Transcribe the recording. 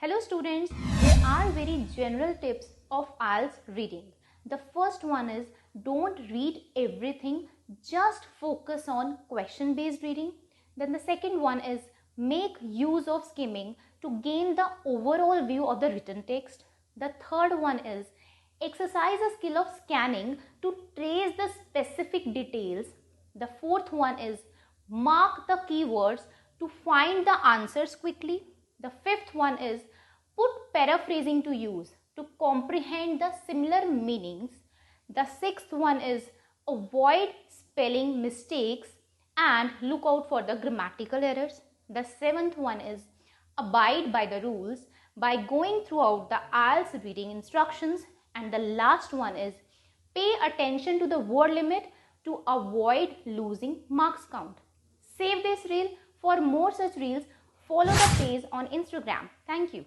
Hello students, there are very general tips of IELTS reading. The first one is don't read everything, just focus on question based reading. Then the second one is make use of skimming to gain the overall view of the written text. The third one is exercise a skill of scanning to trace the specific details. The fourth one is mark the keywords to find the answers quickly. The fifth one is put paraphrasing to use to comprehend the similar meanings. The sixth one is avoid spelling mistakes and look out for the grammatical errors. The seventh one is abide by the rules by going throughout the IELTS reading instructions. And the last one is pay attention to the word limit to avoid losing marks count. Save this reel. For more such reels, follow the page on Instagram. Thank you.